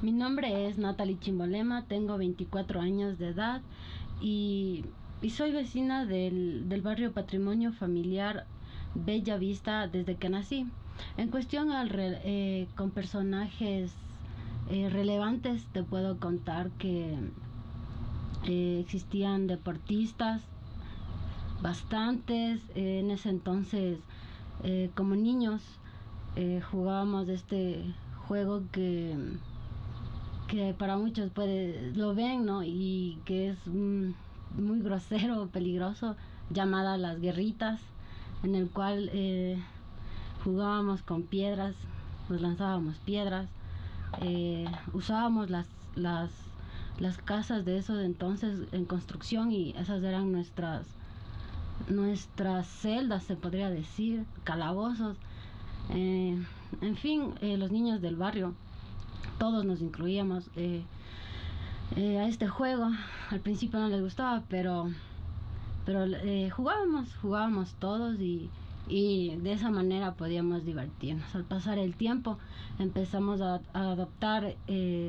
Mi nombre es Natalie Chimbolema, tengo 24 años de edad y, y soy vecina del barrio Patrimonio Familiar Bella Vista desde que nací. En cuestión con personajes relevantes, te puedo contar que existían deportistas, bastantes. En ese entonces, como niños, jugábamos este juego que para muchos lo ven, ¿no? Y que es muy grosero, peligroso, llamada las guerritas, en el cual jugábamos con piedras, nos lanzábamos piedras, usábamos las casas de esos entonces en construcción, y esas eran nuestras celdas, se podría decir, calabozos. En fin, los niños del barrio, todos nos incluíamos a este juego. Al principio no les gustaba, pero jugábamos todos, y de esa manera podíamos divertirnos. Al pasar el tiempo empezamos a adoptar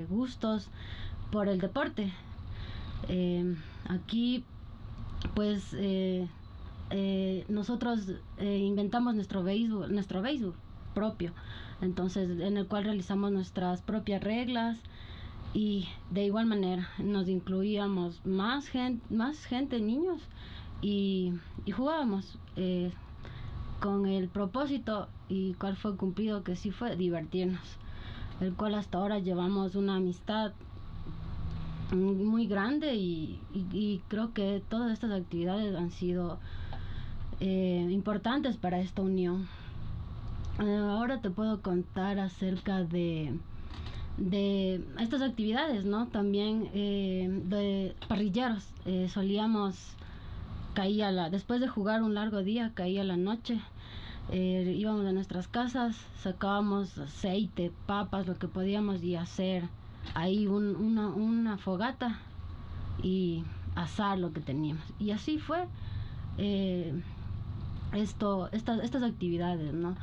gustos por el deporte. Aquí pues nosotros inventamos nuestro béisbol propio, entonces en el cual realizamos nuestras propias reglas, y de igual manera nos incluíamos más gente, niños, y jugábamos con el propósito, y cuál fue cumplido, que sí fue divertirnos, el cual hasta ahora llevamos una amistad muy grande, y creo que todas estas actividades han sido importantes para esta unión. Ahora te puedo contar acerca de estas actividades, ¿no? También de parrilleros. Después de jugar un largo día, caía la noche, íbamos a nuestras casas, sacábamos aceite, papas, lo que podíamos, y hacer ahí una fogata y asar lo que teníamos. Y así fue estas actividades, ¿no?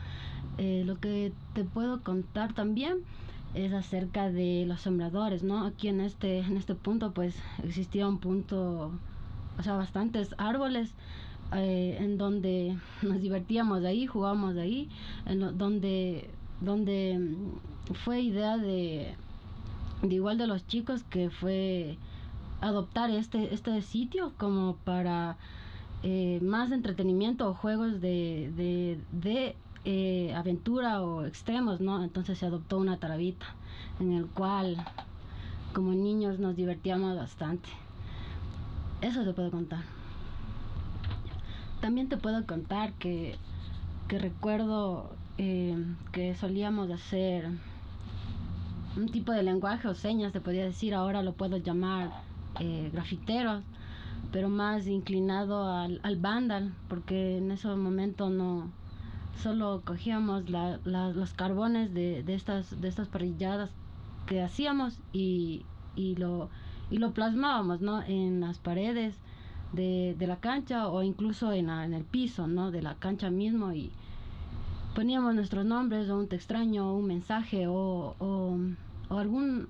Lo que te puedo contar también es acerca de los sembradores, ¿no? Aquí en este punto pues existía un punto, o sea, bastantes árboles, en donde nos divertíamos de ahí, jugábamos de ahí, donde fue idea de igual de los chicos, que fue adoptar este sitio como para más entretenimiento o juegos de aventura o extremos, ¿no? Entonces se adoptó una taravita, en el cual como niños nos divertíamos bastante. Eso te puedo contar. También te puedo contar que recuerdo que solíamos hacer un tipo de lenguaje o señas, te podría decir, ahora lo puedo llamar grafiteros, pero más inclinado al vándal, porque en ese momento no solo cogíamos los carbones de estas parrilladas que hacíamos, y lo plasmábamos, ¿no? En las paredes de la cancha, o incluso en el piso, ¿no? De la cancha mismo, y poníamos nuestros nombres, o un te extraño, o un mensaje, o algún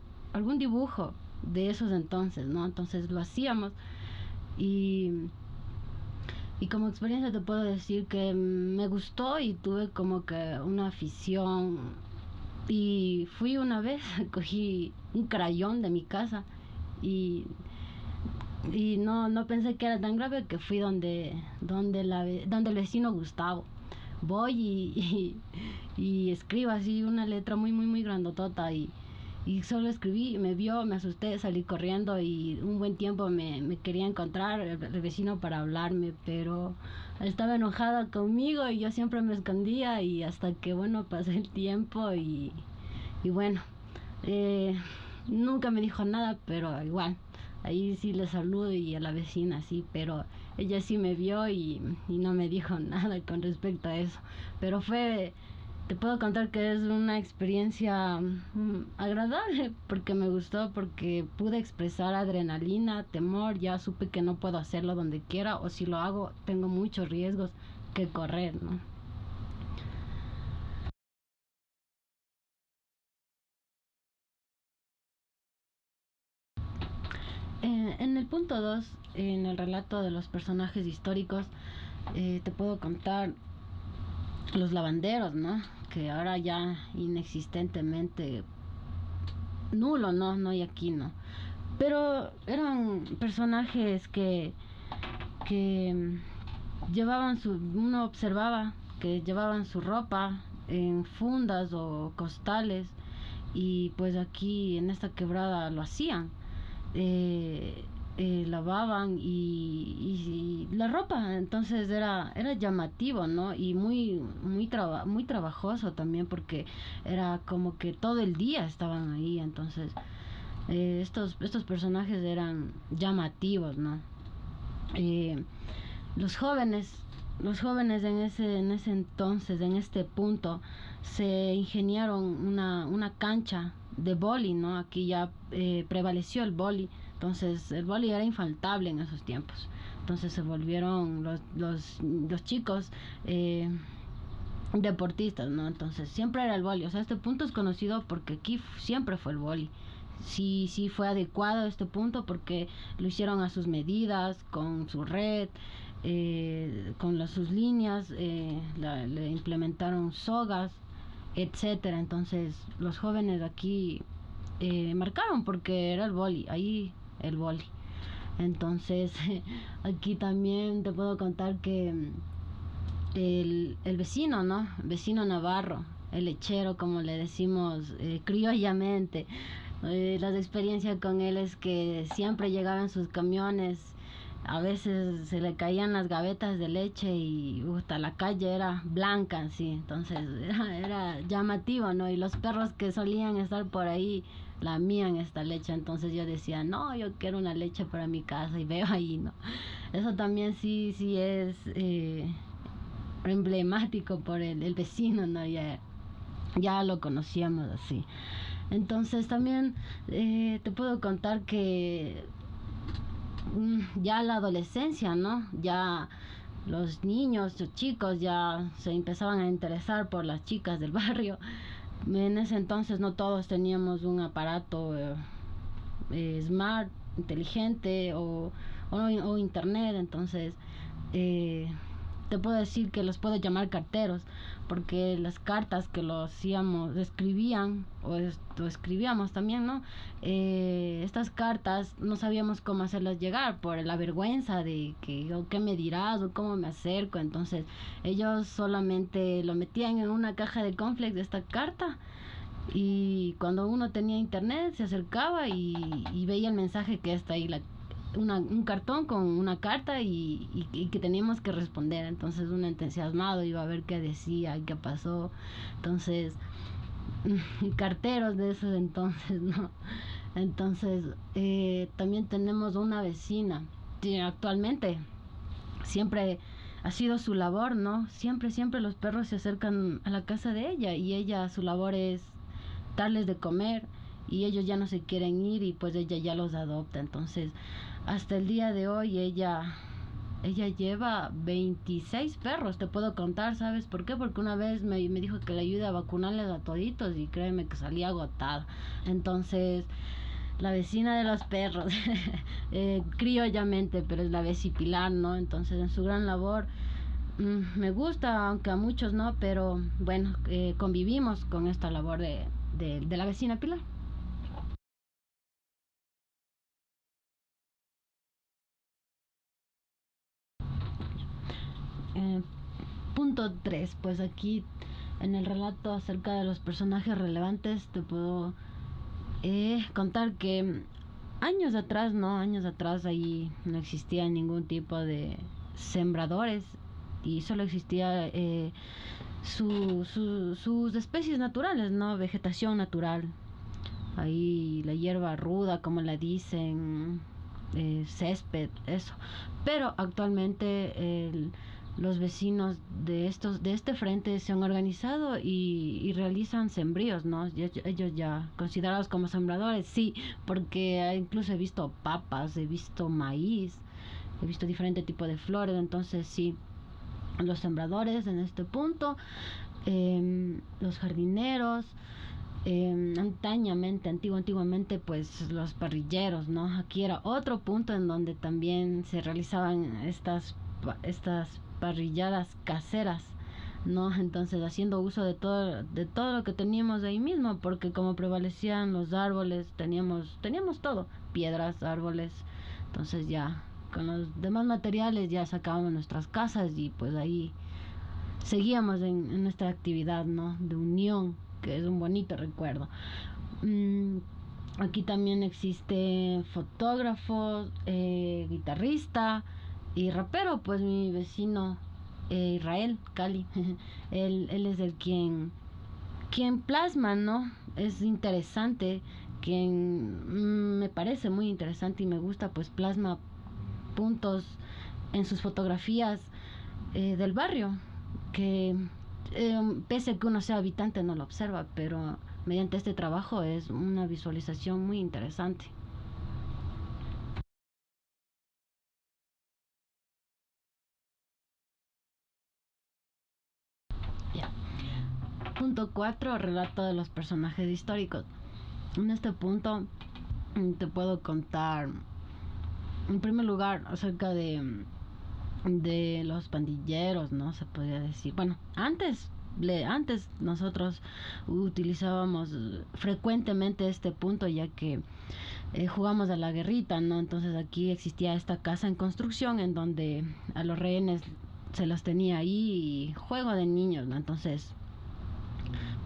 dibujo de esos entonces, ¿no? Entonces lo hacíamos, y como experiencia te puedo decir que me gustó, y tuve como que una afición, y fui una vez, cogí un crayón de mi casa, y no pensé que era tan grave, que fui donde el vecino Gustavo. Voy y escribo así una letra muy, muy, muy grandotota, y solo escribí, me vio, me asusté, salí corriendo, y un buen tiempo me quería encontrar el vecino para hablarme, pero estaba enojada conmigo, y yo siempre me escondía, y hasta que, bueno, pasó el tiempo, y bueno, eh, nunca me dijo nada, pero igual, ahí sí le saludo, y a la vecina sí, pero ella sí me vio, y no me dijo nada con respecto a eso. Pero te puedo contar que es una experiencia agradable, porque me gustó, porque pude expresar adrenalina, temor. Ya supe que no puedo hacerlo donde quiera, o si lo hago tengo muchos riesgos que correr, ¿no? En el punto 2, en el relato de los personajes históricos, te puedo contar los lavanderos, ¿no? Que ahora ya inexistentemente nulo, ¿no? No hay aquí, ¿no? Pero eran personajes que llevaban uno observaba que llevaban su ropa en fundas o costales, y pues aquí en esta quebrada lo hacían. eh, Lavaban y la ropa, entonces era llamativo, ¿no? Y muy trabajoso también, porque era como que todo el día estaban ahí. Entonces estos personajes eran llamativos, ¿no? Eh, los jóvenes en ese entonces, en este punto, se ingeniaron una cancha de vóley, ¿no? Aquí ya prevaleció el vóley. Entonces el vóley era infaltable en esos tiempos. Entonces se volvieron los chicos deportistas, ¿no? Entonces siempre era el vóley. O sea, este punto es conocido porque aquí siempre fue el vóley. Sí, sí fue adecuado este punto porque lo hicieron a sus medidas, con su red, con sus líneas, le implementaron sogas, etcétera. Entonces los jóvenes aquí marcaron porque era el boli, ahí el boli. Entonces aquí también te puedo contar que el vecino, ¿no? Vecino Navarro, el lechero, como le decimos criollamente. Las experiencias con él es que siempre llegaban sus camiones, a veces se le caían las gavetas de leche y hasta la calle era blanca, sí. Entonces era llamativo, ¿no? Y los perros que solían estar por ahí lamían esta leche. Entonces yo decía, no, yo quiero una leche para mi casa, y veo ahí, ¿no? Eso también sí es emblemático por el vecino, ¿no? Ya lo conocíamos así. Entonces también te puedo contar que ya la adolescencia, ¿no? Ya los niños, los chicos ya se empezaban a interesar por las chicas del barrio. En ese entonces no todos teníamos un aparato smart, inteligente o internet. Entonces eh, te puedo decir que los puedo llamar carteros, porque las cartas que lo hacíamos, escribían o escribíamos también, ¿no? Estas cartas no sabíamos cómo hacerlas llegar por la vergüenza de que o qué me dirás o cómo me acerco. Entonces ellos solamente lo metían en una caja de cornflakes de esta carta, y cuando uno tenía internet se acercaba y veía el mensaje que está ahí, un cartón con una carta, y que teníamos que responder. Entonces uno entusiasmado iba a ver qué decía y qué pasó. Entonces carteros de esos entonces, ¿no? Entonces también tenemos una vecina que actualmente siempre ha sido su labor, ¿no? Siempre los perros se acercan a la casa de ella, y ella, su labor es darles de comer, y ellos ya no se quieren ir, y pues ella ya los adopta. Entonces hasta el día de hoy ella lleva 26 perros, te puedo contar. ¿Sabes por qué? Porque una vez me dijo que le ayude a vacunarles a toditos, y créeme que salí agotada. Entonces la vecina de los perros, criollamente, pero es la veci Pilar, ¿no? Entonces en su gran labor me gusta, aunque a muchos no, pero bueno, convivimos con esta labor de la vecina Pilar. Eh, Punto 3, pues aquí en el relato acerca de los personajes relevantes te puedo contar que años atrás, ¿no? Años atrás ahí no existía ningún tipo de sembradores, y solo existía sus especies naturales, ¿no? Vegetación natural. Ahí la hierba ruda, como la dicen, césped, eso. Pero actualmente los vecinos de este frente se han organizado y realizan sembríos, ¿no? Ellos ya considerados como sembradores, sí, porque incluso he visto papas, he visto maíz, he visto diferente tipo de flores. Entonces sí, los sembradores en este punto, los jardineros, Antiguamente, pues los parrilleros, ¿no? Aquí era otro punto en donde también se realizaban estas parrilladas caseras, ¿no? Entonces haciendo uso de todo lo que teníamos de ahí mismo, porque como prevalecían los árboles, teníamos todo, piedras, árboles, entonces ya con los demás materiales ya sacábamos nuestras casas y pues ahí seguíamos en nuestra actividad, ¿no? De unión, que es un bonito recuerdo. Mm, Aquí también existe fotógrafo, guitarrista y rapero, pues mi vecino Israel Cali, él es el quien plasma, ¿no? Es interesante, me parece muy interesante y me gusta, pues plasma puntos en sus fotografías del barrio, que pese a que uno sea habitante no lo observa, pero mediante este trabajo es una visualización muy interesante. Yeah. Punto 4, relato de los personajes históricos. En este punto te puedo contar, en primer lugar, acerca de los pandilleros, ¿no? Se podría decir. Bueno, antes nosotros utilizábamos frecuentemente este punto, ya que jugamos a la guerrita, ¿no? Entonces aquí existía esta casa en construcción en donde a los rehenes se los tenía ahí y juego de niños, ¿no? Entonces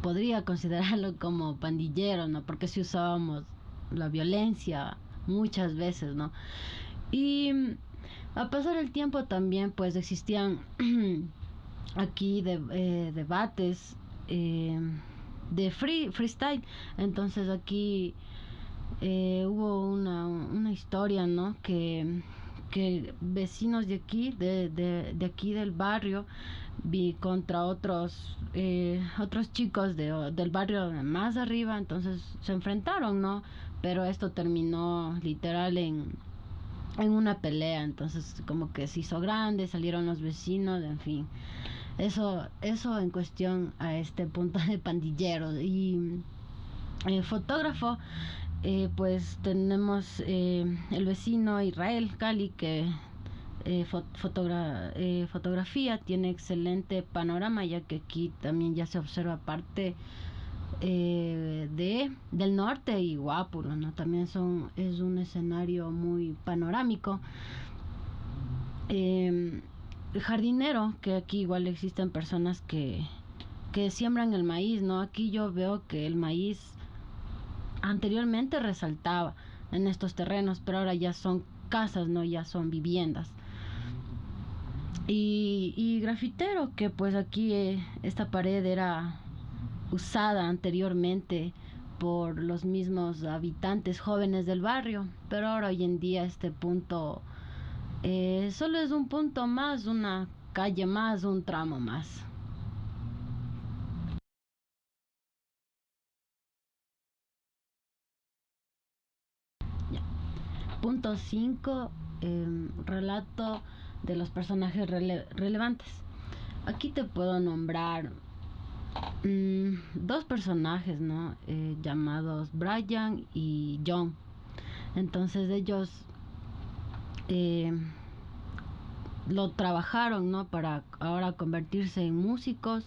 podría considerarlo como pandillero, ¿no? Porque si usábamos la violencia muchas veces, ¿no? Y a pasar el tiempo también pues existían aquí debates de freestyle. Entonces aquí hubo una historia, ¿no? Que vecinos de aquí, de aquí del barrio, vi contra otros chicos del barrio más arriba, entonces se enfrentaron, ¿no? Pero esto terminó literal en una pelea, entonces como que se hizo grande, salieron los vecinos, en fin. Eso en cuestión a este punto de pandilleros. Y fotógrafo, pues tenemos el vecino Israel Cali, que fotografía, tiene excelente panorama, ya que aquí también ya se observa parte del norte y Guápulo, ¿no? También es un escenario muy panorámico. Eh, Jardinero, que aquí igual existen personas que siembran el maíz, ¿no? Aquí yo veo que el maíz anteriormente resaltaba en estos terrenos, pero ahora ya son casas, ¿no? Ya son viviendas. Y grafitero, que pues aquí esta pared era usada anteriormente por los mismos habitantes jóvenes del barrio, pero ahora hoy en día este punto solo es un punto más, una calle más, un tramo más. Ya. Punto 5, relato de los personajes relevantes. Aquí te puedo nombrar dos personajes, ¿no? Llamados Brian y John. Entonces ellos eh, lo trabajaron, ¿no? Para ahora convertirse en músicos.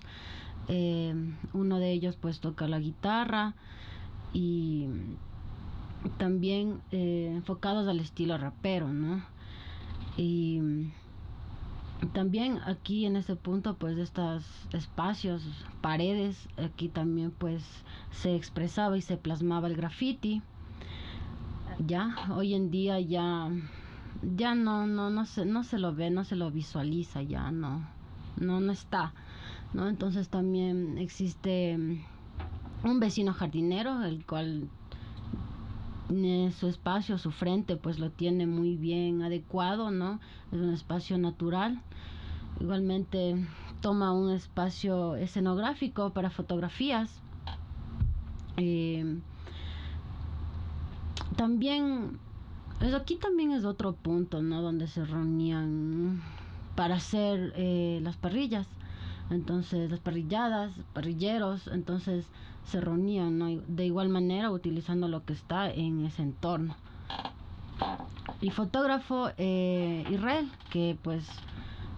Uno de ellos pues toca la guitarra y también enfocados al estilo rapero, ¿no? Y también aquí en ese punto pues estos espacios, paredes, aquí también pues se expresaba y se plasmaba el graffiti. Ya, hoy en día ya no se lo ve, no se lo visualiza, ya no está, ¿no? Entonces también existe un vecino jardinero, el cual su espacio, su frente, pues lo tiene muy bien adecuado, ¿no? Es un espacio natural. Igualmente toma un espacio escenográfico para fotografías. Eh, También, pues aquí también es otro punto, ¿no? Donde se reunían para hacer las parrillas. Entonces las parrilladas, parrilleros, entonces se reunían, ¿no? De igual manera utilizando lo que está en ese entorno. Y fotógrafo Israel, que pues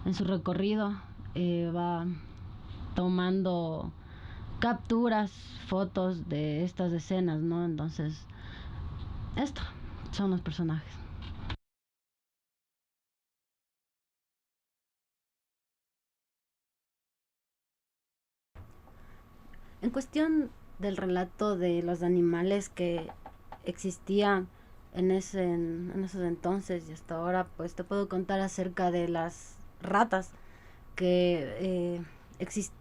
en su recorrido va tomando capturas, fotos de estas escenas, ¿no? Entonces, esto son los personajes. En cuestión del relato de los animales que existían en esos entonces y hasta ahora, pues te puedo contar acerca de las ratas que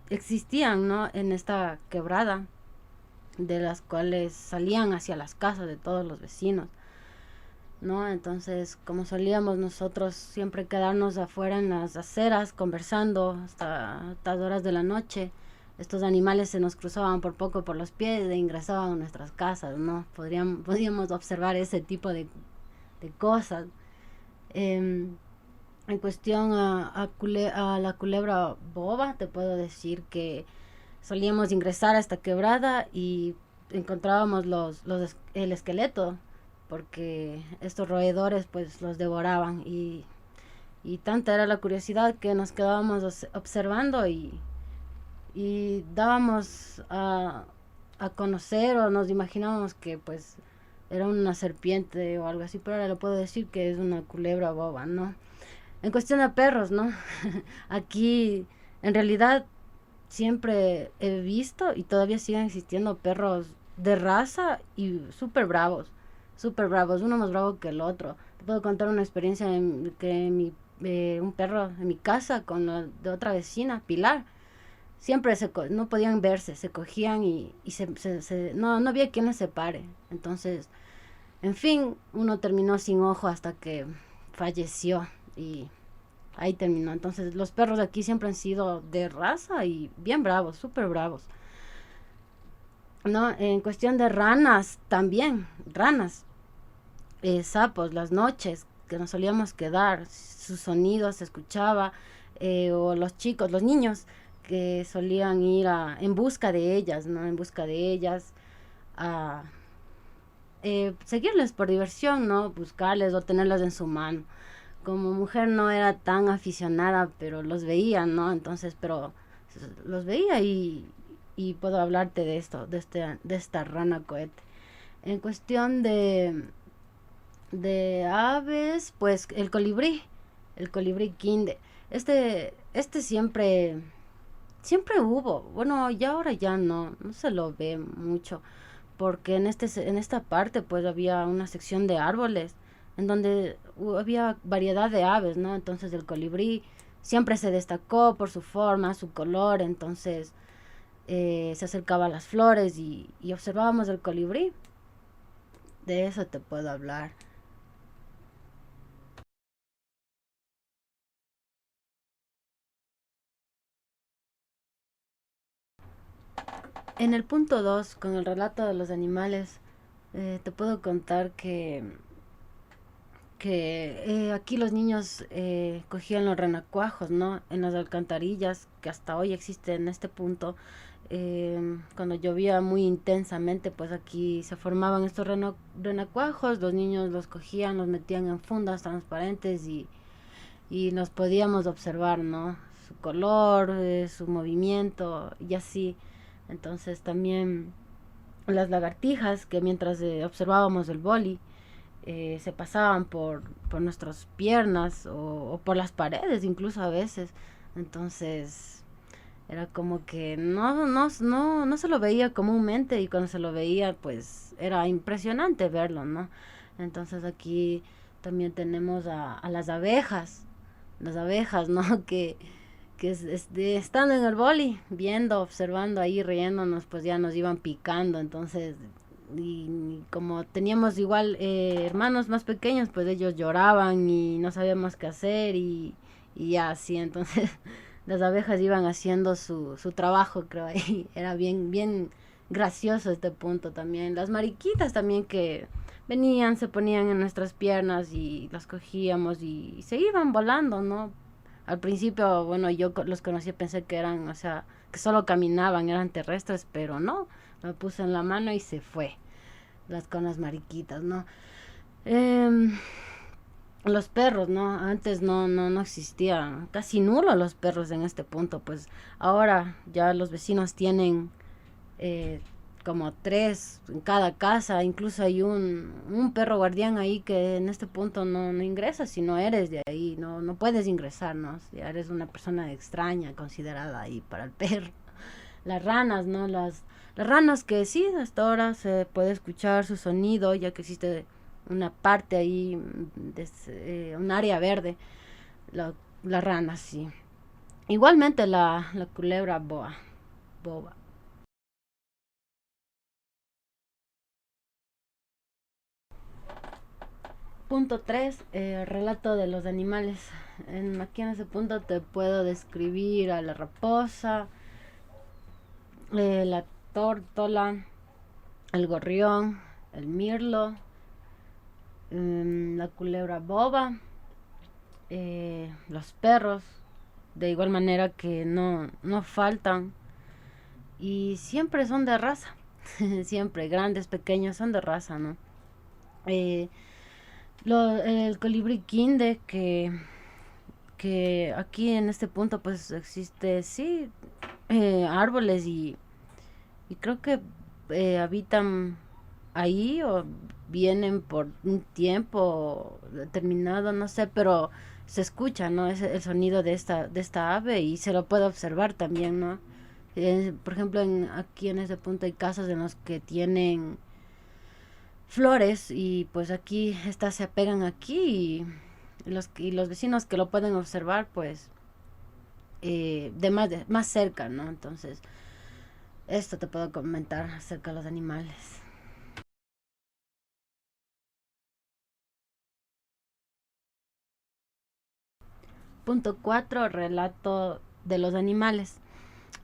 existían, ¿no? En esta quebrada, de las cuales salían hacia las casas de todos los vecinos, ¿no? Entonces, como solíamos nosotros siempre quedarnos afuera en las aceras conversando hasta altas horas de la noche, estos animales se nos cruzaban por poco por los pies e ingresaban a nuestras casas, ¿no? Podíamos observar ese tipo de cosas. En cuestión a la culebra boba, te puedo decir que solíamos ingresar a esta quebrada y encontrábamos el esqueleto, porque estos roedores pues los devoraban y tanta era la curiosidad que nos quedábamos observando y dábamos a conocer o nos imaginábamos que pues era una serpiente o algo así, pero ahora le puedo decir que es una culebra boba, ¿no? En cuestión de perros, ¿no? Aquí en realidad siempre he visto y todavía siguen existiendo perros de raza y súper bravos, uno más bravo que el otro. Te puedo contar una experiencia un perro en mi casa con la de otra vecina, Pilar. Siempre no podían verse, se cogían no había quien les separe. Entonces, en fin, uno terminó sin ojo hasta que falleció y ahí terminó. Entonces los perros de aquí siempre han sido de raza y bien bravos, súper bravos. No, en cuestión de ranas también, ranas, sapos, las noches que nos solíamos quedar, sus sonidos se escuchaba, o los chicos, los niños que solían ir en busca de ellas, ¿no? En busca de ellas, a seguirles por diversión, ¿no? Buscarles o tenerlas en su mano. Como mujer no era tan aficionada, pero los veía, ¿no? Entonces, pero los veía y puedo hablarte de esto, de esta rana cohete. En cuestión de aves, pues el colibrí quinde. Este siempre hubo. Bueno, ya ahora ya no se lo ve mucho, porque en esta parte pues había una sección de árboles en donde había variedad de aves, ¿no? Entonces el colibrí siempre se destacó por su forma, su color, entonces se acercaba a las flores y observábamos el colibrí. De eso te puedo hablar. En el punto 2 con el relato de los animales, te puedo contar que aquí los niños cogían los renacuajos, ¿no? En las alcantarillas, que hasta hoy existen en este punto. Cuando llovía muy intensamente, pues aquí se formaban estos renacuajos, los niños los cogían, los metían en fundas transparentes y nos podíamos observar, ¿no? Su color, su movimiento y así. Entonces también las lagartijas que mientras observábamos el boli, se pasaban por nuestras piernas o por las paredes incluso a veces. Entonces era como que no se lo veía comúnmente y cuando se lo veía pues era impresionante verlo, ¿no? Entonces aquí también tenemos a las abejas, ¿no? Que estando en el boli, viendo, observando ahí, riéndonos, pues ya nos iban picando, entonces y como teníamos igual hermanos más pequeños, pues ellos lloraban y no sabíamos qué hacer y ya así, entonces las abejas iban haciendo su trabajo, creo, ahí era bien gracioso este punto también. Las mariquitas también que venían, se ponían en nuestras piernas y las cogíamos y se iban volando, ¿no? Al principio, bueno, los conocí, pensé que eran, o sea, que solo caminaban, eran terrestres, pero no, me puse en la mano y se fue, las con las mariquitas, ¿no? Em, los perros, ¿no? Antes no existían, casi nulo los perros en este punto, pues ahora ya los vecinos tienen eh, como tres en cada casa, incluso hay un perro guardián ahí que en este punto no ingresa si no eres de ahí, no puedes ingresar, ¿no? Ya eres una persona extraña considerada ahí para el perro. Las ranas, ¿no? Las ranas que sí, hasta ahora se puede escuchar su sonido, ya que existe una parte ahí, un área verde, las ranas, sí. Igualmente la culebra boba. Punto 3, relato de los animales. Aquí en ese punto te puedo describir a la raposa, la tórtola, el gorrión, el mirlo, la culebra boba, los perros, de igual manera que no faltan y siempre son de raza, siempre grandes, pequeños, son de raza, ¿no? Eh, el colibrí quinde que aquí en este punto pues existe, sí, árboles y creo que habitan ahí o vienen por un tiempo determinado, no sé, pero se escucha, ¿no? Es el sonido de esta ave y se lo puede observar también, ¿no? Por ejemplo, aquí en este punto hay casas en los que tienen flores y pues aquí estas se pegan aquí y los vecinos que lo pueden observar pues más cerca, ¿no? Entonces, esto te puedo comentar acerca de los animales. Punto 4, relato de los animales.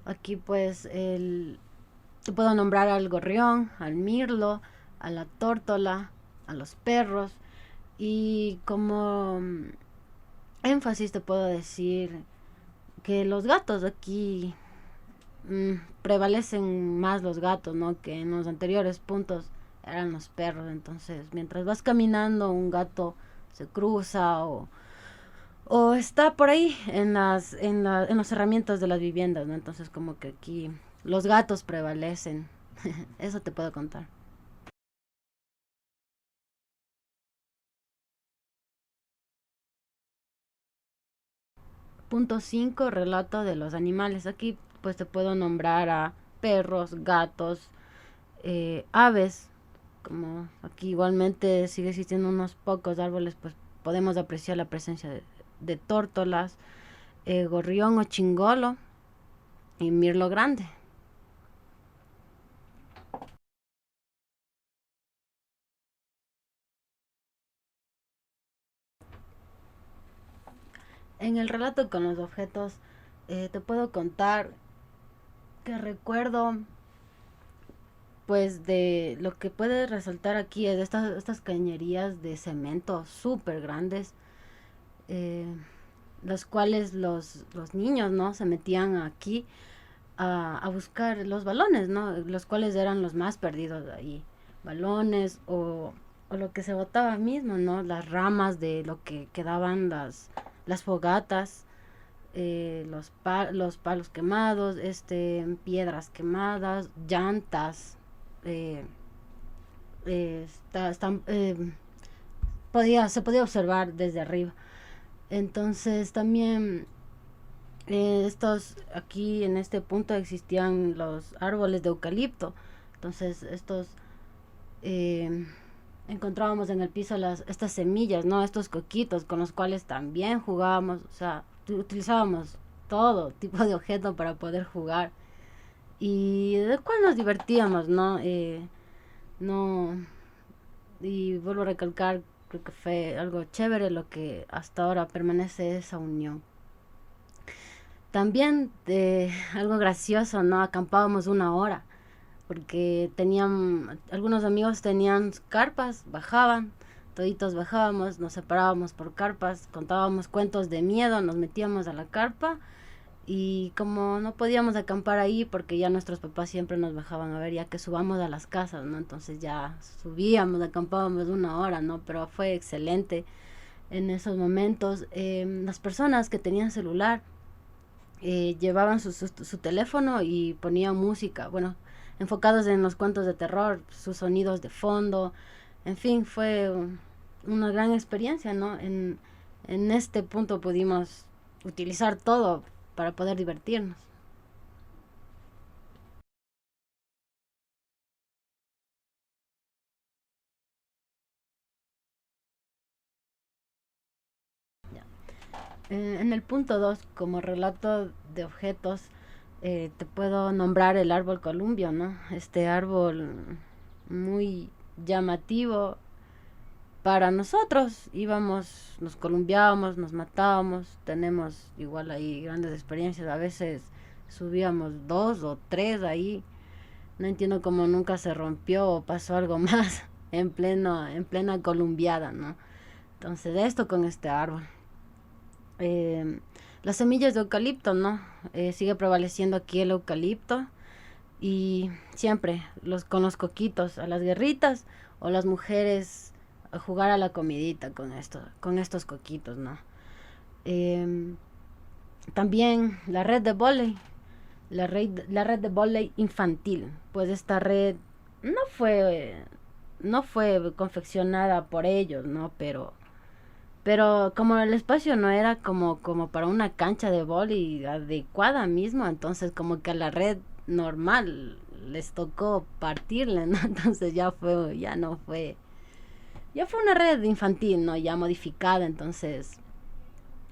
Aquí pues te puedo nombrar al gorrión, al mirlo, a la tórtola, a los perros y como énfasis te puedo decir que los gatos aquí prevalecen más los gatos, ¿no? Que en los anteriores puntos eran los perros. Entonces, mientras vas caminando, un gato se cruza o está por ahí en las herramientas de las viviendas, ¿no? Entonces, como que aquí los gatos prevalecen. Eso te puedo contar. Punto 5, relato de los animales. Aquí pues te puedo nombrar a perros, gatos, aves, como aquí igualmente sigue existiendo unos pocos árboles, pues podemos apreciar la presencia de tórtolas, gorrión o chingolo y mirlo grande. En el relato con los objetos te puedo contar que recuerdo pues de lo que puede resaltar aquí es de estas cañerías de cemento súper grandes, eh, los cuales los niños, ¿no? Se metían aquí a buscar los balones, ¿no? Los cuales eran los más perdidos de ahí. Balones o lo que se botaba mismo, ¿no? Las ramas de lo que quedaban las fogatas, los palos quemados, piedras quemadas, llantas, eh, están, se podía observar desde arriba. Entonces también estos aquí en este punto existían los árboles de eucalipto. Entonces estos eh, encontrábamos en el piso estas semillas, no, estos coquitos con los cuales también jugábamos, o sea, utilizábamos todo tipo de objeto para poder jugar y de cual nos divertíamos, ¿no? No, y vuelvo a recalcar, creo que fue algo chévere lo que hasta ahora permanece esa unión. También algo gracioso, ¿no? Acampábamos una hora porque algunos amigos tenían carpas, bajaban, toditos bajábamos, nos separábamos por carpas, contábamos cuentos de miedo, nos metíamos a la carpa y como no podíamos acampar ahí porque ya nuestros papás siempre nos bajaban a ver ya que subamos a las casas, ¿no? Entonces ya subíamos, acampábamos 1 hora, ¿no? Pero fue excelente en esos momentos. Las personas que tenían celular llevaban su teléfono y ponían música, bueno, enfocados en los cuentos de terror, sus sonidos de fondo, en fin, fue una gran experiencia, ¿no? En este punto pudimos utilizar todo para poder divertirnos. En el punto 2 como relato de objetos, te puedo nombrar el árbol columbio, ¿no? Este árbol muy llamativo para nosotros. Íbamos, nos columbiábamos, nos matábamos, tenemos igual ahí grandes experiencias, a veces subíamos 2 o 3 ahí. No entiendo cómo nunca se rompió o pasó algo más en plena columbiada, ¿no? Entonces, esto con este árbol. Eh, las semillas de eucalipto, ¿no? Sigue prevaleciendo aquí el eucalipto y siempre con los coquitos a las guerritas o las mujeres a jugar a la comidita con estos coquitos, ¿no? Eh, También la red de vóley, la red de vóley infantil, pues esta red no fue, no fue confeccionada por ellos, ¿no? Pero como el espacio no era como para una cancha de vóley adecuada mismo, entonces como que a la red normal les tocó partirle, ¿no? Entonces ya fue una red infantil, ¿no? Ya modificada, entonces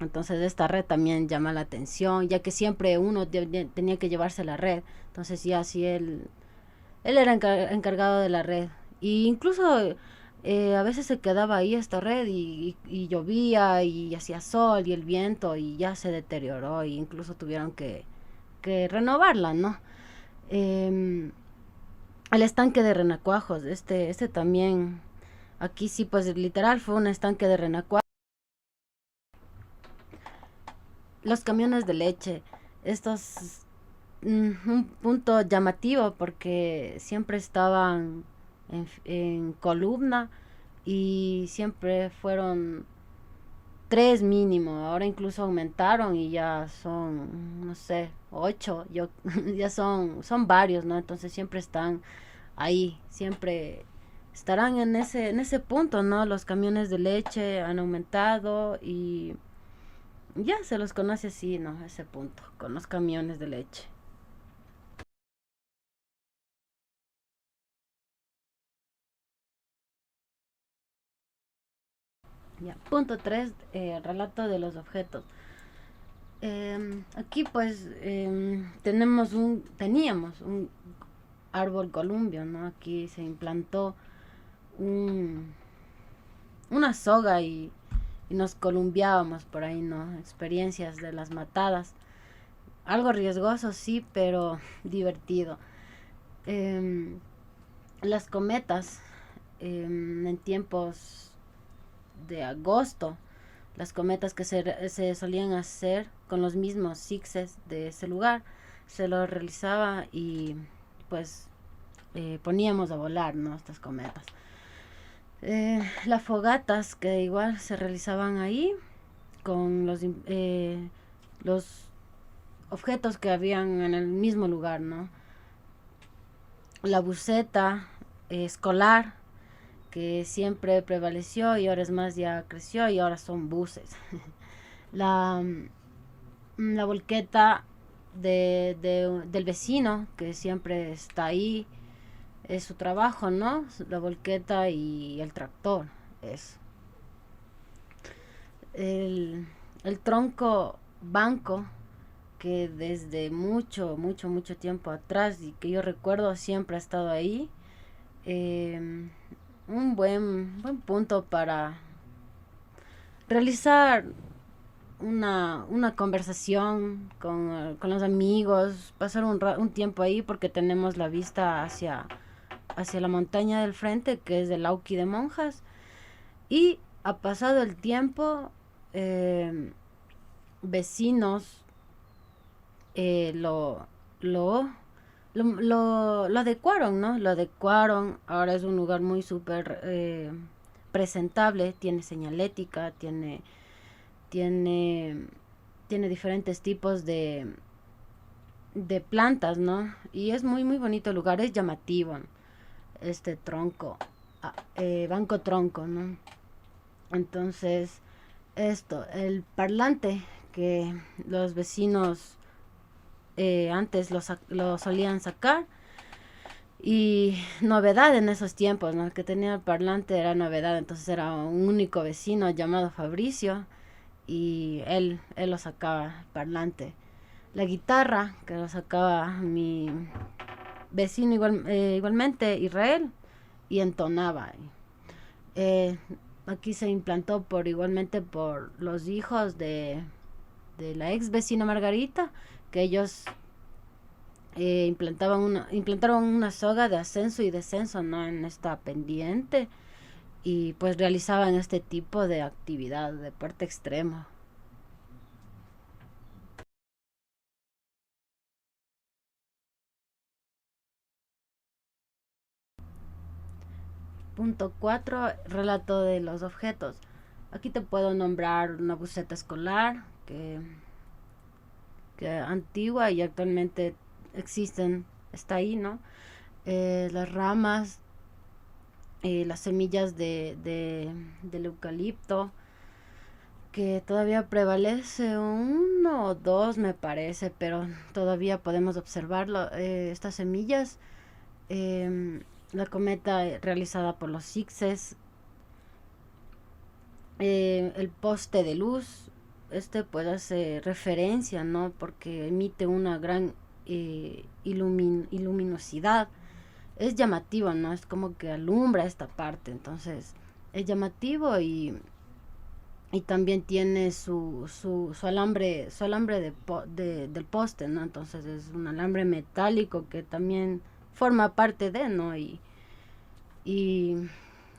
esta red también llama la atención, ya que siempre uno tenía que llevarse la red, entonces ya si él era encargado de la red. Y incluso a veces se quedaba ahí esta red y llovía y hacía sol y el viento y ya se deterioró e incluso tuvieron que renovarla, ¿no? Eh, el estanque de renacuajos, este también, aquí sí, pues literal fue un estanque de renacuajos. Los camiones de leche, estos un punto llamativo porque siempre estaban en columna y siempre fueron 3 mínimo. Ahora incluso aumentaron y ya son, no sé, 8. Ya son varios, ¿no? Entonces siempre están ahí, siempre estarán en ese punto, ¿no? Los camiones de leche han aumentado y ya se los conoce así, ¿no? Ese punto, con los camiones de leche. Ya. Punto 3, relato de los objetos. Aquí pues teníamos un árbol columbio, ¿no? Aquí se implantó un, una soga y nos columbiábamos por ahí, ¿no? Experiencias de las matadas. Algo riesgoso, sí, pero divertido. Em, las cometas en tiempos de agosto, las cometas que se solían hacer con los mismos sixes de ese lugar, se lo realizaba y pues poníamos a volar, ¿no? Estas cometas. Las fogatas que igual se realizaban ahí con los objetos que habían en el mismo lugar, ¿no? La buceta escolar que siempre prevaleció y ahora es más ya creció y ahora son buses. la, la volqueta del vecino que siempre está ahí, es su trabajo, ¿no? La volqueta y el tractor, es el tronco banco que desde mucho tiempo atrás y que yo recuerdo siempre ha estado ahí. eh, un buen punto para realizar una conversación con los amigos, pasar un tiempo ahí porque tenemos la vista hacia la montaña del frente, que es del Lauqui de Monjas. Y ha pasado el tiempo, vecinos eh, lo, lo, lo adecuaron, ¿no? Lo adecuaron, ahora es un lugar muy súper presentable, tiene señalética, tiene, tiene diferentes tipos de plantas, ¿no? Y es muy, muy bonito el lugar, es llamativo, este tronco, banco tronco, ¿no? Entonces, el parlante que los vecinos antes lo solían sacar, y novedad en esos tiempos, ¿no? El que tenía el parlante era novedad, entonces era un único vecino llamado Fabricio y él lo sacaba parlante. La guitarra que lo sacaba mi vecino igualmente, Israel, y entonaba. Eh, Aquí se implantó igualmente por los hijos de la ex vecina Margarita, que ellos implantaron una soga de ascenso y descenso, ¿no? En esta pendiente, y pues realizaban este tipo de actividad, de deporte extremo. Punto 4, relato de los objetos. Aquí te puedo nombrar una buceta escolar que antigua y actualmente existen, está ahí, ¿no? Las ramas, las semillas del eucalipto, que todavía prevalece uno o dos, me parece, pero todavía podemos observarlo. Estas semillas, la cometa realizada por los Sixes, el poste de luz, pues hace referencia, ¿no? Porque emite una gran iluminosidad. Es llamativo, ¿no? Es como que alumbra esta parte, entonces es llamativo, y también tiene su alambre del poste, ¿no? Entonces es un alambre metálico que también forma parte de, ¿no? Y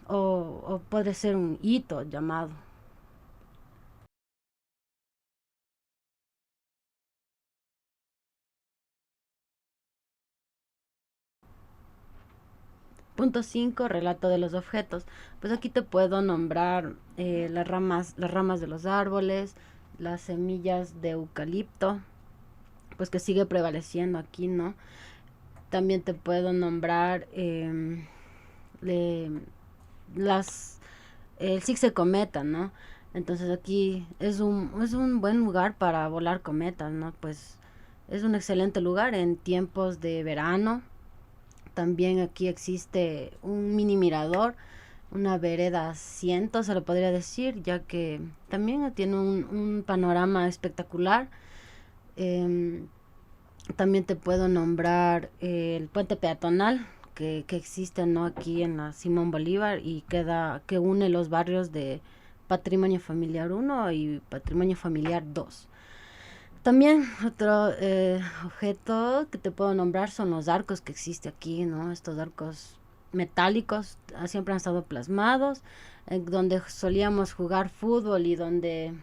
o puede ser un hito llamado. Punto 5, relato de los objetos. Pues aquí te puedo nombrar las ramas de los árboles, las semillas de eucalipto, pues que sigue prevaleciendo aquí, ¿no? También te puedo nombrar le- las el Sixe Cometa, ¿no? Entonces aquí es un buen lugar para volar cometas, ¿no? Pues es un excelente lugar en tiempos de verano. También aquí existe un mini mirador, una vereda asiento, se lo podría decir, ya que también tiene un panorama espectacular. Em, También te puedo nombrar el puente peatonal que existe, ¿no? Aquí en la Simón Bolívar, y que une los barrios de Patrimonio Familiar uno y Patrimonio Familiar 2. También otro objeto que te puedo nombrar son los arcos que existe aquí, ¿no? Estos arcos metálicos siempre han estado plasmados, donde solíamos jugar fútbol y donde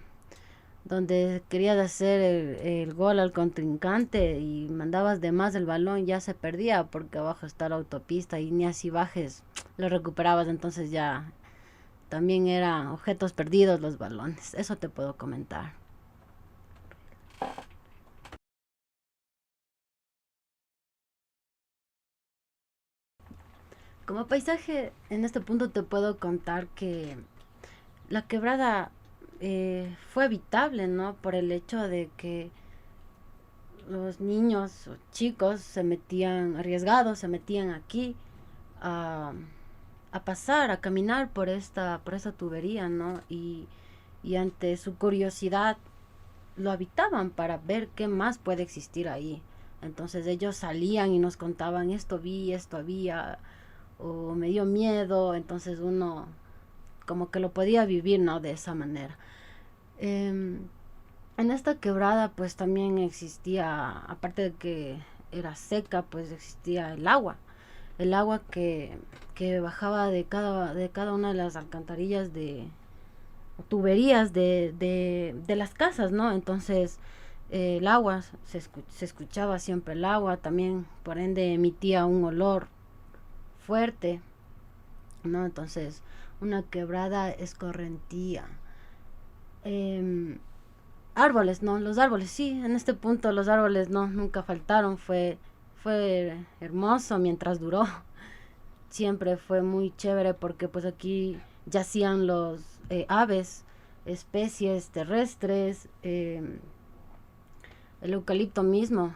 querías hacer el gol al contrincante y mandabas de más el balón, ya se perdía porque abajo está la autopista y ni así bajes lo recuperabas, entonces ya también eran objetos perdidos los balones. Eso te puedo comentar. Como paisaje, en este punto te puedo contar que la quebrada fue habitable, ¿no? Por el hecho de que los niños o chicos se metían arriesgados, se metían aquí a, a pasar, a caminar por esta tubería, ¿no? Y ante su curiosidad lo habitaban para ver qué más puede existir ahí. Entonces ellos salían y nos contaban, esto vi, esto había, o me dio miedo, entonces uno como que lo podía vivir, ¿no? De esa manera. Eh, en esta quebrada pues también existía, aparte de que era seca, pues existía el agua. el agua que bajaba de cada una de las alcantarillas tuberías de las casas, ¿no? Entonces el agua, se escuchaba siempre el agua, también por ende emitía un olor fuerte, ¿no? Entonces una quebrada escorrentía. Em, Árboles, no, los árboles, sí, en este punto los árboles no, nunca faltaron, fue hermoso mientras duró. Siempre fue muy chévere porque pues aquí yacían los aves, especies terrestres, el eucalipto mismo.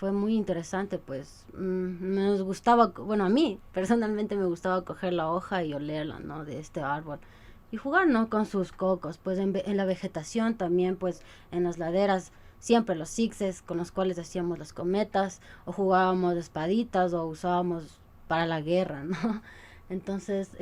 Fue muy interesante, pues nos gustaba, bueno, a mí personalmente me gustaba coger la hoja y olerla, ¿no? De este árbol y jugar, ¿no? Con sus cocos, pues en la vegetación también, pues en las laderas siempre los zigzags con los cuales hacíamos las cometas o jugábamos de espaditas o usábamos para la guerra, ¿no? Entonces,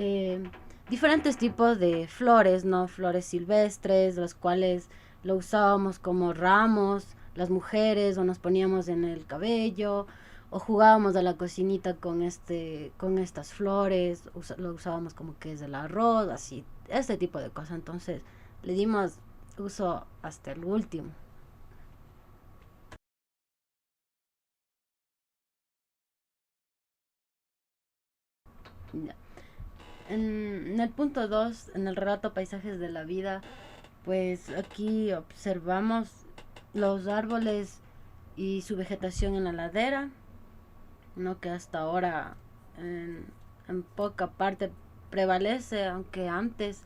diferentes tipos de flores, ¿no? Flores silvestres, los cuales lo usábamos como ramos, las mujeres, o nos poníamos en el cabello, o jugábamos a la cocinita con estas flores, lo usábamos como que es el arroz, así, este tipo de cosas. Entonces, le dimos uso hasta el último. Ya. En el punto 2 en el relato Paisajes de la Vida, pues aquí observamos los árboles y su vegetación en la ladera, ¿no? Que hasta ahora en poca parte prevalece, aunque antes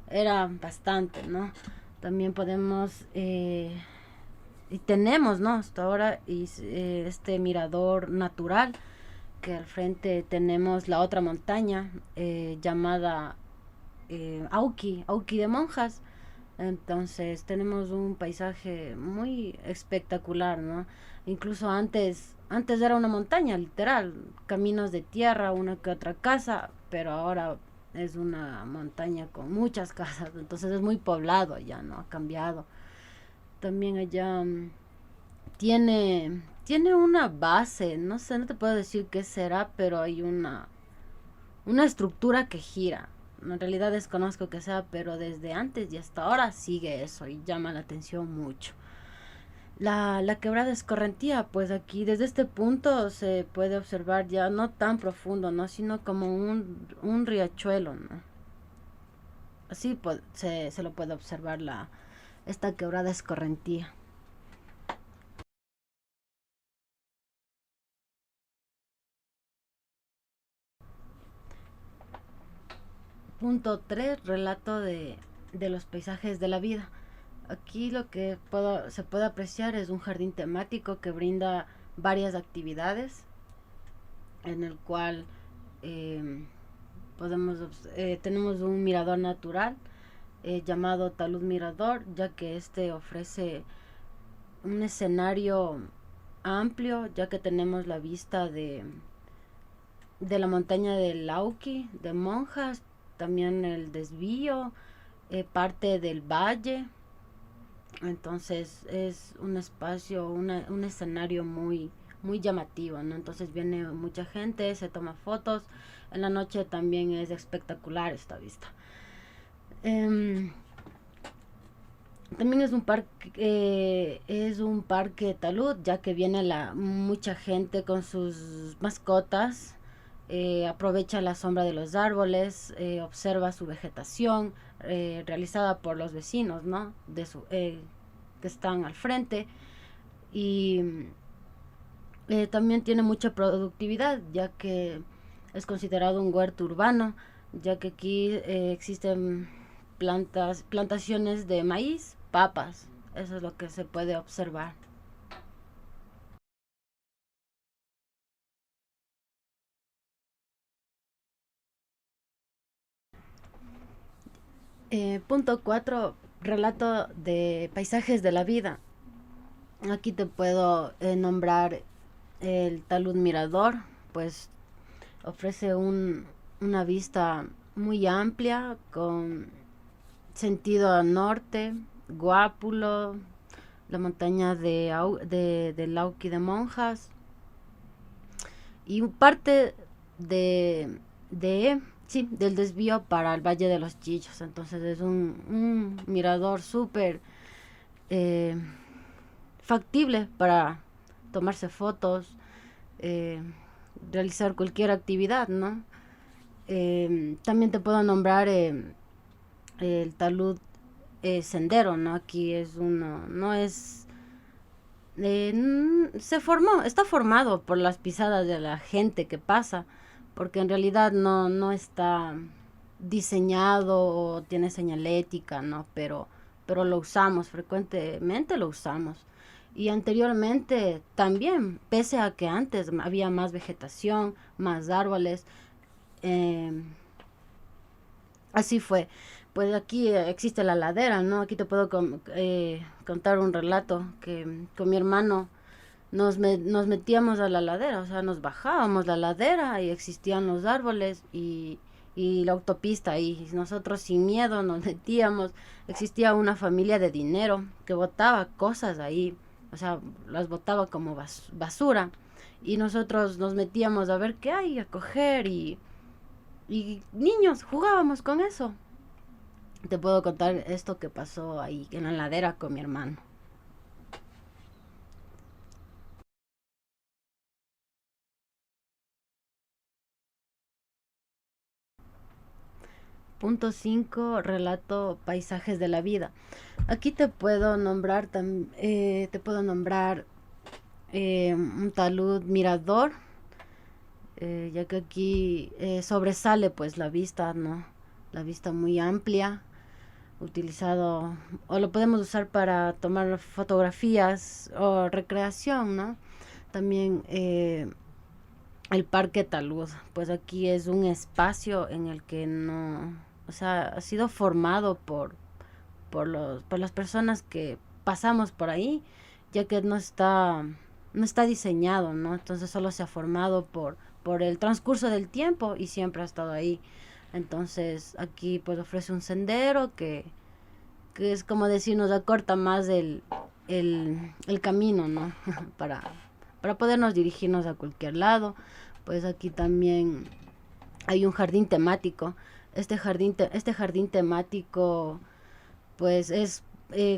era bastante, ¿no? También podemos y tenemos, ¿no? Hasta ahora este mirador natural, que al frente tenemos la otra montaña llamada Auki de Monjas. Entonces tenemos un paisaje muy espectacular, ¿no? Incluso antes era una montaña, literal, caminos de tierra, una que otra casa, pero ahora es una montaña con muchas casas, entonces es muy poblado allá, ¿no? Ha cambiado. También allá tiene una base, no sé, no te puedo decir qué será, pero hay una estructura que gira. En realidad desconozco que sea, pero desde antes y hasta ahora sigue eso y llama la atención mucho. La quebrada escorrentía, pues aquí desde este punto se puede observar ya no tan profundo, ¿no? Sino como un riachuelo, ¿no? Así se lo puede observar esta quebrada escorrentía. Punto 3 relato de los paisajes de la vida. Aquí lo que se puede apreciar es un jardín temático que brinda varias actividades en el cual eh, tenemos un mirador natural llamado Talud Mirador, ya que este ofrece un escenario amplio, ya que tenemos la vista de la montaña del Lauqui, de Monjas, también el desvío, parte del valle. Entonces es un espacio, un escenario muy llamativo, ¿no? Entonces viene mucha gente, se toma fotos. En la noche también es espectacular esta vista. Em, También es un parque talud, ya que viene mucha gente con sus mascotas, aprovecha la sombra de los árboles, observa su vegetación realizada por los vecinos, ¿no? Que están al frente y también tiene mucha productividad, ya que es considerado un huerto urbano, ya que aquí existen plantaciones de maíz, papas. Eso es lo que se puede observar. Punto 4 relato de paisajes de la vida. Aquí te puedo nombrar el Talud Mirador, pues ofrece una vista muy amplia con sentido al norte, Guápulo, la montaña de Lauqui de Monjas y parte sí, del desvío para el Valle de los Chillos. Entonces es un mirador súper eh, factible para tomarse fotos, eh, realizar cualquier actividad, ¿no? También te puedo nombrar el talud sendero, ¿no? Aquí es uno, no es está formado por las pisadas de la gente que pasa, porque en realidad no está diseñado o tiene señalética, ¿no? Pero lo usamos, frecuentemente lo usamos. Y anteriormente también, pese a que antes había más vegetación, más árboles, eh, así fue. Pues aquí existe la ladera, ¿no? Aquí te puedo contar un relato que con mi hermano nos metíamos a la ladera, o sea, nos bajábamos la ladera y existían los árboles y la autopista y nosotros sin miedo nos metíamos. Existía una familia de dinero que botaba cosas ahí, o sea, las botaba como basura y nosotros nos metíamos a ver qué hay, a coger y niños jugábamos con eso. Te puedo contar esto que pasó ahí en la ladera con mi hermano. Punto 5, relato paisajes de la vida. Aquí te puedo nombrar un talud mirador, ya que aquí sobresale pues la vista, ¿no? La vista muy amplia, utilizado o lo podemos usar para tomar fotografías o recreación, ¿no? También el Parque Talud, pues aquí es un espacio en el que no, o sea, ha sido formado por las personas que pasamos por ahí, ya que no está diseñado, ¿no? Entonces solo se ha formado por el transcurso del tiempo y siempre ha estado ahí. Entonces aquí pues ofrece un sendero que es como decir, nos acorta más el camino, ¿no? para, para podernos dirigirnos a cualquier lado. Pues aquí también hay un jardín temático. Este jardín temático pues es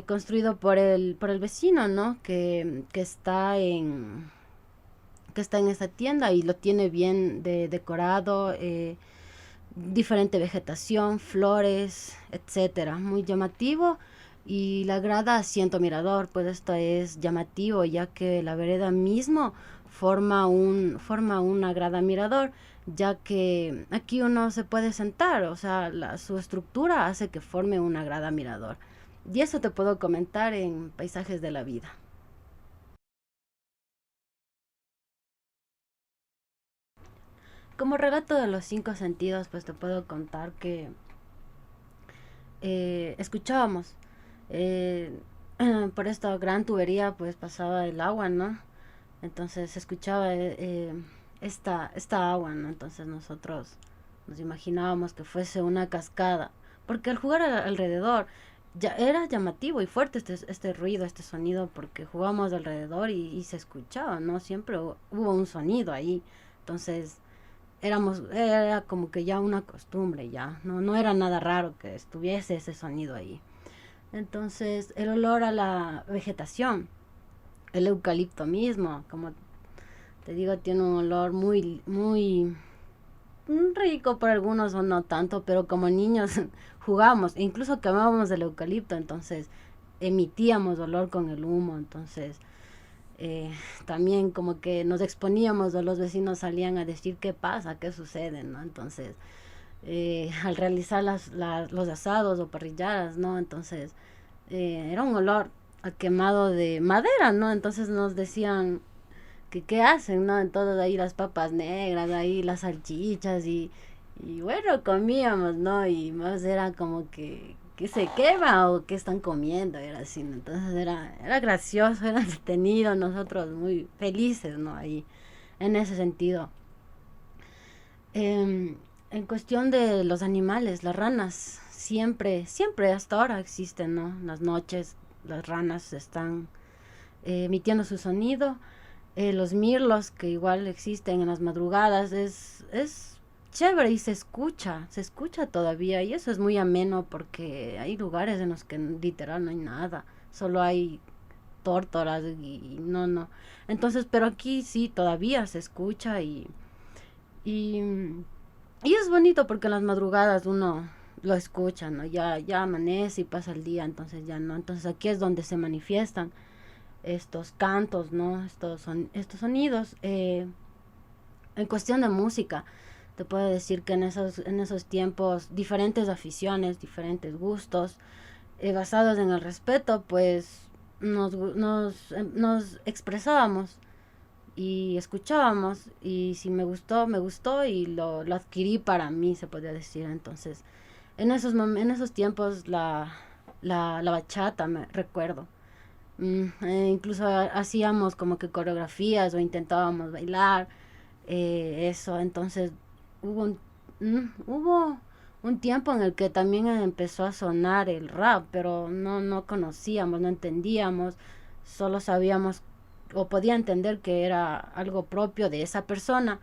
construido por el vecino, ¿no? Que está en esta tienda y lo tiene bien decorado, diferente vegetación, flores, etcétera, muy llamativo. Y la grada asiento mirador, pues esto es llamativo ya que la vereda mismo forma una grada mirador, ya que aquí uno se puede sentar, o sea, su estructura hace que forme una grada mirador. Y eso te puedo comentar en Paisajes de la Vida. Como relato de los cinco sentidos, pues te puedo contar que escuchábamos. eh, por esta gran tubería pues pasaba el agua, ¿no? Entonces se escuchaba esta agua, ¿no? Entonces nosotros nos imaginábamos que fuese una cascada, porque al jugar alrededor ya era llamativo y fuerte este ruido, este sonido, porque jugábamos alrededor y se escuchaba, ¿no? Siempre hubo un sonido ahí. Entonces era como que ya una costumbre, ya, no era nada raro que estuviese ese sonido ahí. Entonces, el olor a la vegetación, el eucalipto mismo, como te digo, tiene un olor muy rico por algunos o no tanto, pero como niños jugábamos, e incluso quemábamos el eucalipto, entonces emitíamos olor con el humo, entonces eh, también como que nos exponíamos o los vecinos salían a decir qué pasa, qué sucede, ¿no? Entonces, al realizar los asados o parrilladas, ¿no? Entonces, era un olor a quemado de madera, ¿no? Entonces nos decían que qué hacen, ¿no? Entonces ahí las papas negras, ahí las salchichas y bueno, comíamos, ¿no? Y más era como que se quema o que están comiendo, era así, ¿no? Entonces era gracioso, era entretenido, nosotros muy felices, ¿no? Ahí, en ese sentido. En cuestión de los animales, las ranas, siempre hasta ahora existen, ¿no? Las noches las ranas están emitiendo su sonido Los mirlos que igual existen en las madrugadas, es chévere y se escucha todavía y eso es muy ameno porque hay lugares en los que literal no hay nada, solo hay tórtolas y no, no. Entonces, pero aquí sí todavía se escucha y, y es bonito porque en las madrugadas uno lo escucha, ¿no? Ya amanece y pasa el día, entonces ya no. Entonces aquí es donde se manifiestan estos cantos, ¿no? Estos sonidos. En cuestión de música, te puedo decir que en esos tiempos diferentes aficiones, diferentes gustos, basados en el respeto, pues nos expresábamos y escuchábamos y si me gustó y lo adquirí para mí, se podría decir. Entonces, en esos tiempos la bachata, me recuerdo. Incluso hacíamos como que coreografías o intentábamos bailar eso. Entonces hubo un tiempo en el que también empezó a sonar el rap, pero no conocíamos, no entendíamos, solo sabíamos o podía entender que era algo propio de esa persona,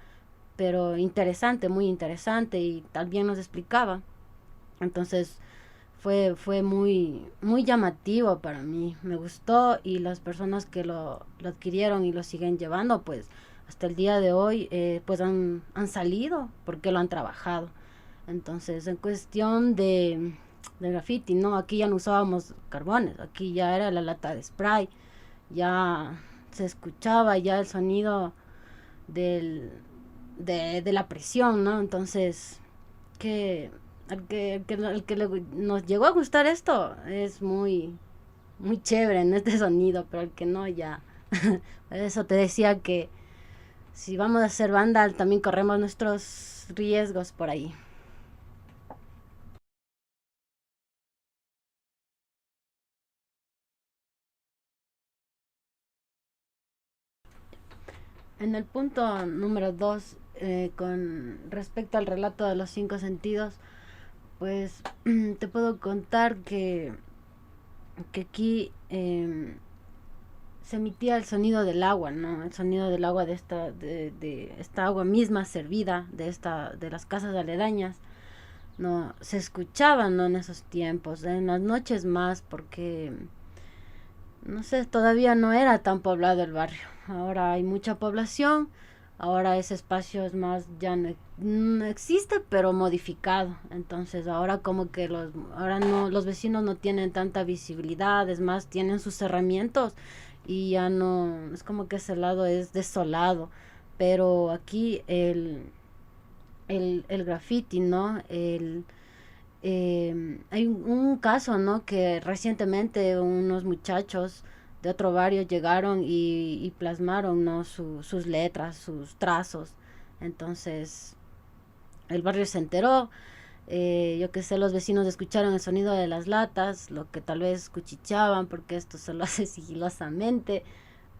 pero interesante, muy interesante y también nos explicaba. Entonces fue muy llamativo para mí, me gustó y las personas que lo adquirieron y lo siguen llevando, pues hasta el día de hoy, pues han salido porque lo han trabajado. Entonces, en cuestión de graffiti, ¿no? Aquí ya no usábamos carbones, aquí ya era la lata de spray, ya se escuchaba ya el sonido del, de la presión, ¿no? Entonces, que nos llegó a gustar esto es muy chévere en este sonido, pero el que no ya. Eso te decía que si vamos a hacer banda también corremos nuestros riesgos por ahí. En el punto número 2, con respecto al relato de los cinco sentidos, pues te puedo contar que aquí se emitía el sonido del agua, ¿no? El sonido del agua de esta agua misma servida de las casas aledañas, ¿no? Se escuchaba, ¿no? En esos tiempos, en las noches más, porque no sé, todavía no era tan poblado el barrio. Ahora hay mucha población, ahora ese espacio es más, ya no existe, pero modificado. Entonces ahora como que ahora no, los vecinos no tienen tanta visibilidad, es más, tienen sus herramientas y ya no, es como que ese lado es desolado. Pero aquí el graffiti, ¿no? Hay un caso, ¿no? Que recientemente unos muchachos de otro barrio llegaron y plasmaron, ¿no? Sus letras, sus trazos. Entonces, el barrio se enteró. Yo qué sé, los vecinos escucharon el sonido de las latas, lo que tal vez cuchicheaban, porque esto se lo hace sigilosamente.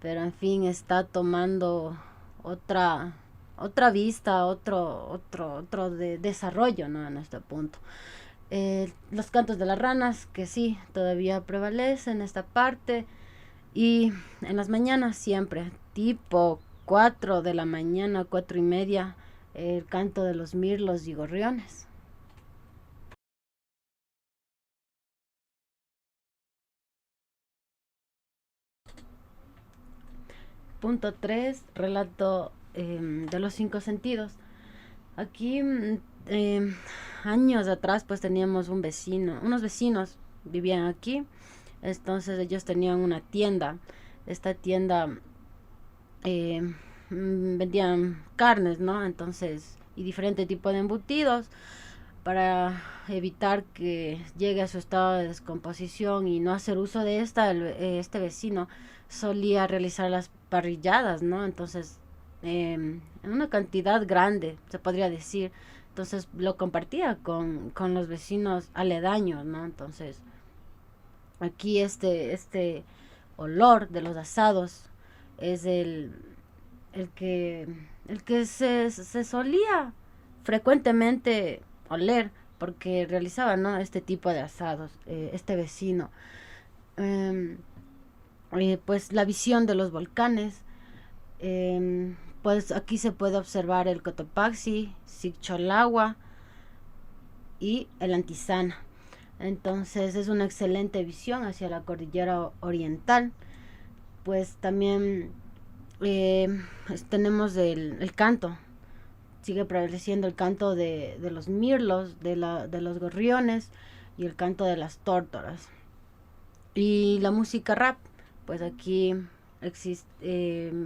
Pero en fin, está tomando otra, otra vista, otro desarrollo, ¿no? En este punto. Los cantos de las ranas, que sí, todavía prevalecen esta parte. Y en las mañanas siempre, tipo 4 de la mañana, 4:30, el canto de los mirlos y gorriones. Punto 3, relato de los cinco sentidos. Aquí, años atrás, pues teníamos unos vecinos vivían aquí. Entonces ellos tenían una tienda. Esta tienda eh, vendían carnes, ¿no? Entonces, y diferente tipo de embutidos para evitar que llegue a su estado de descomposición y no hacer uso de este vecino solía realizar las parrilladas, ¿no? Entonces, en una cantidad grande, se podría decir. Entonces lo compartía con los vecinos aledaños, ¿no? Entonces, aquí este olor de los asados es el que, el que se solía frecuentemente oler porque realizaba, ¿no? Este tipo de asados, este vecino. Em, pues la visión de los volcanes, Pues aquí se puede observar el Cotopaxi, Siccholagua y el Antizana. Entonces es una excelente visión hacia la cordillera oriental. Pues también tenemos el canto, sigue prevaleciendo el canto de los mirlos, de los gorriones y el canto de las tórtolas. Y la música rap, pues aquí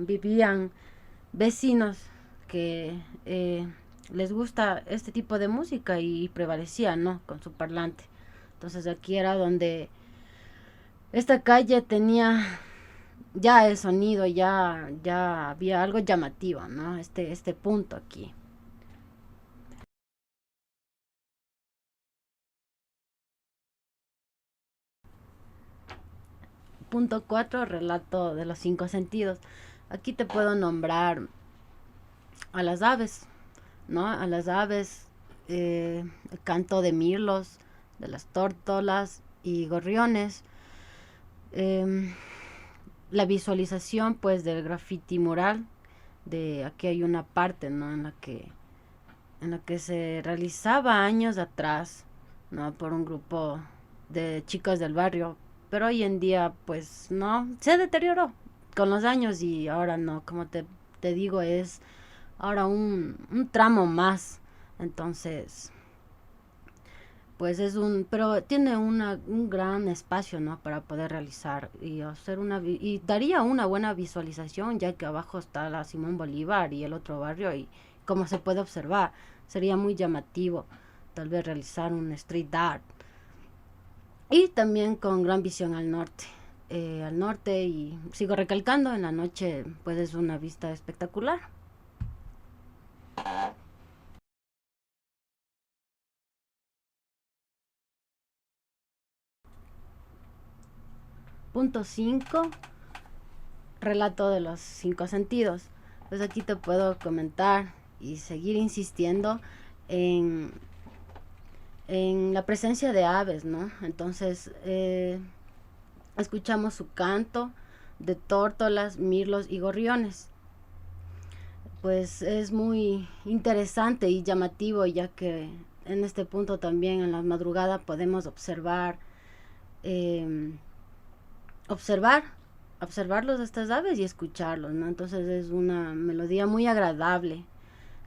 vivían vecinos que les gusta este tipo de música y prevalecían, ¿no? Con su parlante. Entonces aquí era donde esta calle tenía ya el sonido, ya había algo llamativo, ¿no? Este punto aquí. Punto 4, relato de los cinco sentidos. Aquí te puedo nombrar a las aves, ¿no? A las aves, el canto de mirlos, de las tórtolas y gorriones, eh, la visualización pues del graffiti mural, de aquí hay una parte, ¿no? En la que se realizaba años atrás, ¿no? Por un grupo de chicos del barrio, pero hoy en día pues no, se deterioró con los años y ahora no, como te digo, es ahora un tramo más. Entonces pues pero tiene un gran espacio, ¿no? Para poder realizar y hacer y daría una buena visualización, ya que abajo está la Simón Bolívar y el otro barrio, y como se puede observar, sería muy llamativo tal vez realizar un street art. Y también con gran visión al norte, y sigo recalcando, en la noche pues es una vista espectacular. Punto 5, relato de los cinco sentidos. Pues aquí te puedo comentar y seguir insistiendo en, en la presencia de aves, ¿no? Entonces, escuchamos su canto de tórtolas, mirlos y gorriones. Pues es muy interesante y llamativo, ya que en este punto también en la madrugada podemos eh, observar observarlos, estas aves, y escucharlos, ¿no? Entonces es una melodía muy agradable.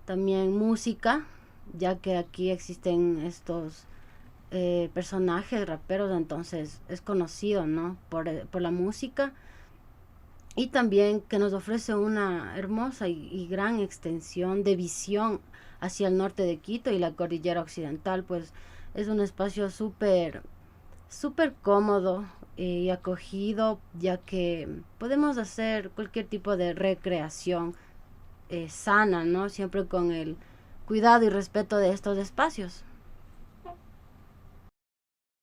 También música, ya que aquí existen estos personajes raperos, entonces es conocido, ¿no? Por la música, y también que nos ofrece una hermosa y gran extensión de visión hacia el norte de Quito y la cordillera occidental. Pues es un espacio súper cómodo y acogido, ya que podemos hacer cualquier tipo de recreación sana, ¿no? Siempre con el cuidado y respeto de estos espacios.